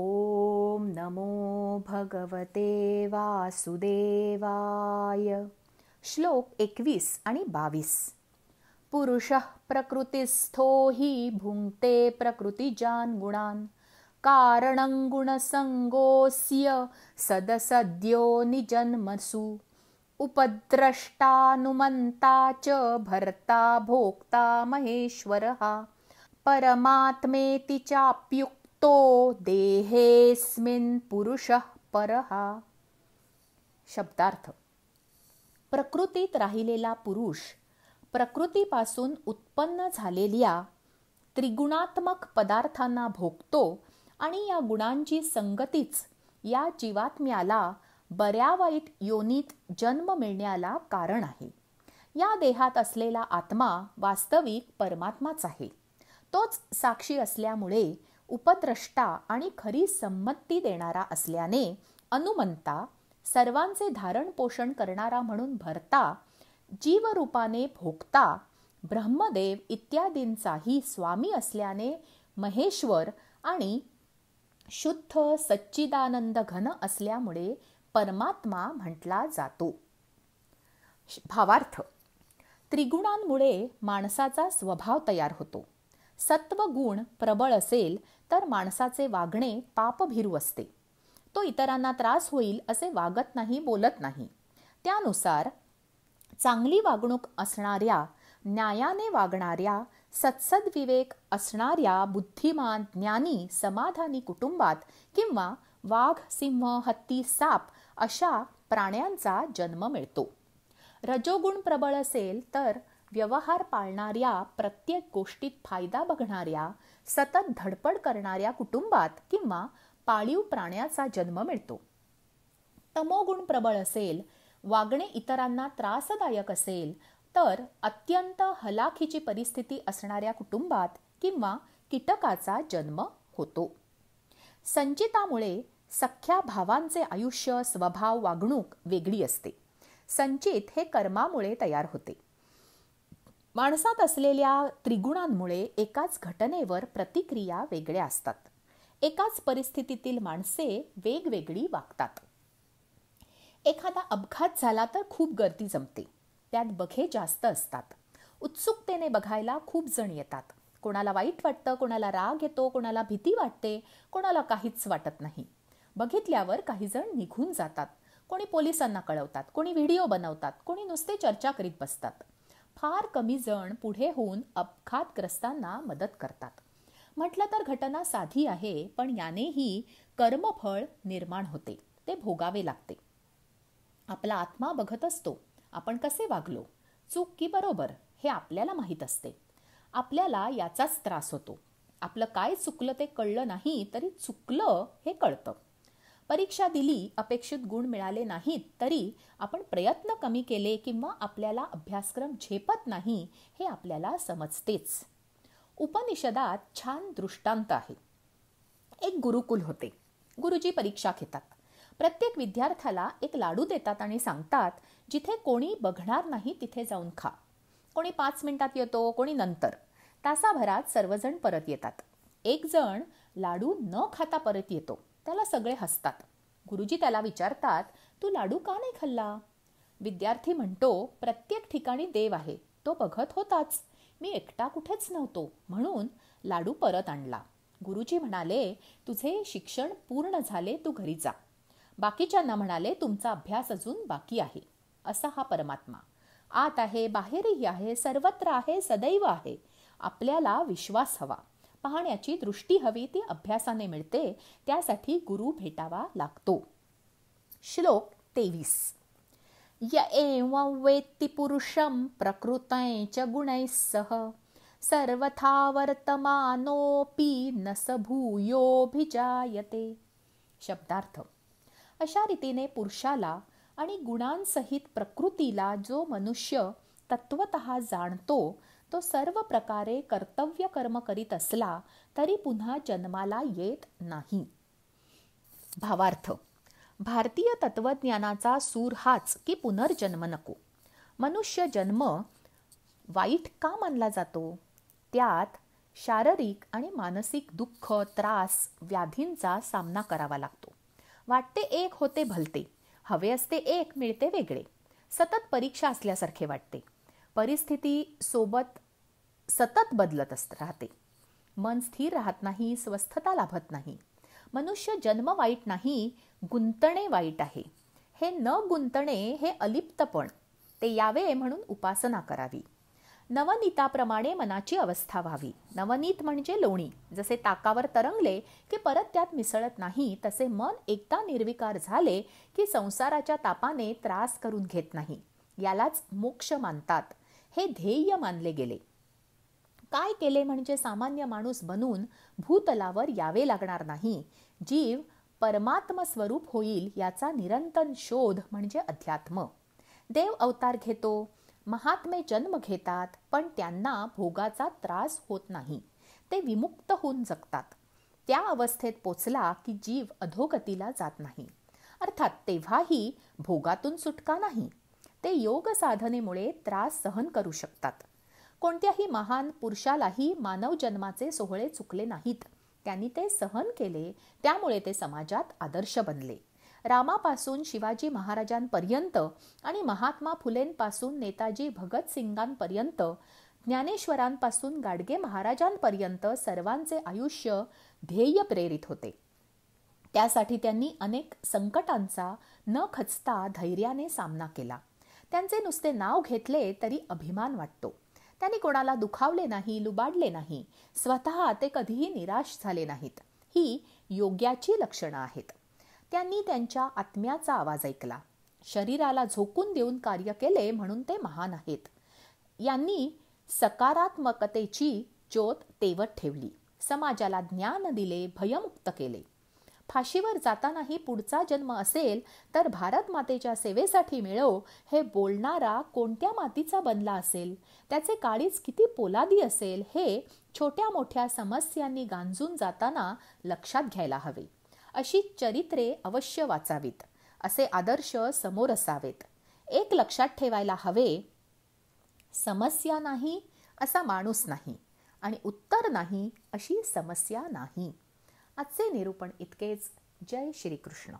ओम नमो भगवते वासुदेवाय. श्लोक 21 आणि 22. पुरुषः प्रकृतिस्थो हि भुङ्क्ते प्रकृतिजान् गुणान् कारणं गुणसङ्गोऽस्य सदसद्यो निजन्मसु उपद्रष्टानुमन्ता च भर्ता भोक्ता महेश्वरः परमात्मेति चाप्युक्तो देहेऽस्मिन् पुरुषः परः. शब्दार्थ. प्रकृतीत राहिलेला पुरुष प्रकृतीपासून उत्पन्न झालेल्या त्रिगुणात्मक पदार्थांना भोगतो आणि या गुणांची संगतीच या जीवात्म्याला बऱ्या वाईट योनीत जन्म मिळण्याला कारण आहे. या देहात असलेला आत्मा वास्तविक परमात्माच आहे. तोच साक्षी असल्यामुळे उपद्रष्टा आणि खरी संमती देणारा असल्याने अनुमंता, सर्वांचे धारण पोषण करणारा म्हणून भरता, जीवरूपाने भोगता, ब्रह्मदेव इत्यादींचाही स्वामी असल्याने महेश्वर आणि शुद्ध सच्चिदानंद घन असल्यामुळे परमात्मा म्हटला जातो. भावार्थ. त्रिगुणांमुळे माणसाचा स्वभाव तयार होतो. सत्व गुण प्रबळ असेल तर माणसाचे वागणे पापभीरू असते. तो इतरांना त्रास होईल असे वागत नाही, बोलत नाही. त्यानुसार चांगली वागणूक असणाऱ्या, न्यायाने वागणाऱ्या, सत्सद्विवेक असणाऱ्या बुद्धिमान, ज्ञानी, समाधानी कुटुंबात किंवा वाघ, सिंह, हत्ती, साप अशा प्राण्यांचा जन्म मिळतो. रजोगुण प्रबळ असेल तर व्यवहार पाळणाऱ्या, प्रत्येक गोष्टीत फायदा बघणाऱ्या, सतत धडपड करणाऱ्या कुटुंबात किंवा पाळीव प्राण्याचा जन्म मिळतो. तमोगुण प्रबळ असेल, वागणे इतरांना त्रासदायक असेल तर अत्यंत हलाखीची परिस्थिती असणाऱ्या कुटुंबात किंवा कीटकाचा जन्म होतो. संचितामुळे सख्या भावांचे आयुष्य, स्वभाव, वागणूक वेगळी असते. संचित हे कर्मामुळे तयार होते. माणसात असलेल्या त्रिगुणांमुळे एकाच घटनेवर प्रतिक्रिया वेगळ्या असतात. एकाच परिस्थितीतील माणसे वेगवेगळी वागतात. एखादा अपघात झाला तर खूप गर्दी जमते. त्यात बघे जास्त असतात. उत्सुकतेने बघायला खूप जण येतात. कोणाला वाईट वाटतं, कोणाला राग येतो, कोणाला भीती वाटते, कोणाला काहीच वाटत नाही. बघितल्यावर काही जण निघून जातात. कोणी पोलिसांना कळवतात, कोणी व्हिडिओ बनवतात, कोणी नुसते चर्चा करीत बसतात. फार कमी जण पुढे होऊन अपघातग्रस्तांना मदत करतात. म्हटलं तर घटना साधी आहे, पण यानेही कर्मफळ निर्माण होते. ते भोगावे लागते. आपला आत्मा बघत असतो आपण कसे वागलो, चूक की बरोबर हे आपल्याला माहीत असते. आपल्याला याचाच त्रास होतो. आपलं काय चुकलं ते कळलं नाही तरी चुकलं हे कळतं. परीक्षा दिली, अपेक्षित गुण मिळाले नाहीत तरी आपण प्रयत्न कमी केले किंवा आपल्याला अभ्यासक्रम झेपत नाही हे आपल्याला समजतेच. उपनिषदात छान दृष्टांत आहे. एक गुरुकुल होते. गुरुजी परीक्षा घेतात. प्रत्येक विद्यार्थ्याला एक लाडू देतात आणि सांगतात, जिथे कोणी बघणार नाही तिथे जाऊन खा. कोणी 5 मिनिटात येतो, कोणी नंतर. तासाभरात सर्वजण परत येतात. एक जण लाडू न खाता परत येतो. त्याला सगळे हसतात. गुरुजी त्याला विचारतात, तू लाडू का नाही खाल्ला? विद्यार्थी म्हणतो, प्रत्येक ठिकाणी देव आहे, तो बघत होताच. मी एकटा कुठेच नव्हतो म्हणून लाडू परत आणला. गुरुजी म्हणाले, तुझे शिक्षण पूर्ण झाले, तू घरी जा. बाकीच्यांना म्हणाले, तुमचा अभ्यास अजून बाकी आहे. असा हा परमात्मा आत आहे, बाहेरही आहे, सर्वत्र आहे, सदैव आहे. आपल्याला विश्वास हवा, पाहण्याची दृष्टी हवी. ती अभ्यासाने मिळते. त्यासाठी गुरु भेटावा लागतो. श्लोक 23. य एवं वेत्ति पुरुषं प्रकृतये च गुणैः सह सर्वथा वर्तमानोऽपि न स भूयोऽभिजायते. शब्दार्थ. अशा रीतीने पुरुषाला आणि गुणांसहित प्रकृतीला जो मनुष्य तत्वतः जाणतो तो सर्व प्रकारे कर्तव्य कर्म करीत असला तरी पुन्हा जन्माला येत नाही. भावार्थ. भारतीय तत्वज्ञानाचा सूर हाच की पुनर्जन्म नको. मनुष्य जन्म वाईट का मानला जातो? त्यात शारीरिक आणि मानसिक दुःख, त्रास, व्याधींचा सामना करावा लागतो. वाटते एक होते भलते, हवे असते एक मिळते वेगळे. सतत परीक्षा असल्यासारखे वाटते. परिस्थिती सोबत सतत बदलत राहते. मन स्थिर राहत नाही, स्वस्थता लाभत नाही. मनुष्य जन्म वाईट नाही, गुंतणे वाईट आहे. हे न गुंतणे हे अलिप्तपण, ते यावे म्हणून उपासना करावी. नवनीताप्रमाणे मनाची अवस्था व्हावी. नवनीत म्हणजे लोणी. जसे ताकावर तरंगले की परत त्यात मिसळत नाही, तसे मन एकदा निर्विकार झाले की संसाराच्या तापाने त्रास करून घेत नाही. यालाच मोक्ष मानतात. हे ध्येय मानले गेले. काय केले म्हणजे सामान्य माणूस बनून भूतलावर यावे लागणार नाही. जीव परमात्म स्वरूप होईल याचा निरंतर शोध म्हणजे अध्यात्म. देव अवतार घेतो, महात्मे जन्म घेतात, पण त्यांना भोगाचा त्रास होत नाही. ते विमुक्त होऊन जगतात. त्या अवस्थेत पोचला की जीव अधोगतीला जात नाही. अर्थात तेव्हाही भोगातून सुटका नाही. ते योग साधनेमुळे त्रास सहन करू शकतात. कोणत्याही महान पुरुषालाही मानव जन्माचे सोहळे चुकले नाहीत. त्यांनी ते सहन केले, त्यामुळे ते समाजात आदर्श बनले. रामापासून शिवाजी महाराजांपर्यंत आणि महात्मा फुलेंपासून नेताजी भगतसिंगांपर्यंत, ज्ञानेश्वरांपासून गाडगे महाराजांपर्यंत सर्वांचे आयुष्य ध्येय प्रेरित होते. त्यासाठी त्यांनी अनेक संकटांचा न खचता धैर्याने सामना केला. त्यांचे नुसते नाव घेतले तरी अभिमान वाटतो. त्यांनी कोणाला दुखावले नाही, लुबाडले नाही. स्वतः ते कधीही निराश झाले नाहीत. ही योग्याची लक्षणं आहेत. त्यांनी त्यांच्या आत्म्याचा आवाज ऐकला. शरीराला झोकून देऊन कार्य केले म्हणून ते महान आहेत. यांनी सकारात्मकतेची ज्योत तेवत ठेवली. समाजाला ज्ञान दिले, भयमुक्त केले. फाशीवर जातानाही पुढचा जन्म असेल तर भारत मातेच्या सेवेसाठी मिळो हे बोलणारा कोणत्या मातीचा बनला असेल, त्याचे काळीज किती पोलादी असेल, हे छोट्या मोठ्या समस्यांनी गांजून जाताना लक्षात घ्यायला हवे. अशी चरित्रे अवश्य वाचावीत. असे आदर्श समोर असावेत. एक लक्षात ठेवायला हवे, समस्या नाही असा माणूस नाही आणि उत्तर नाही अशी समस्या नाही. आजचे निरूपण इतकेच. जय श्री कृष्ण.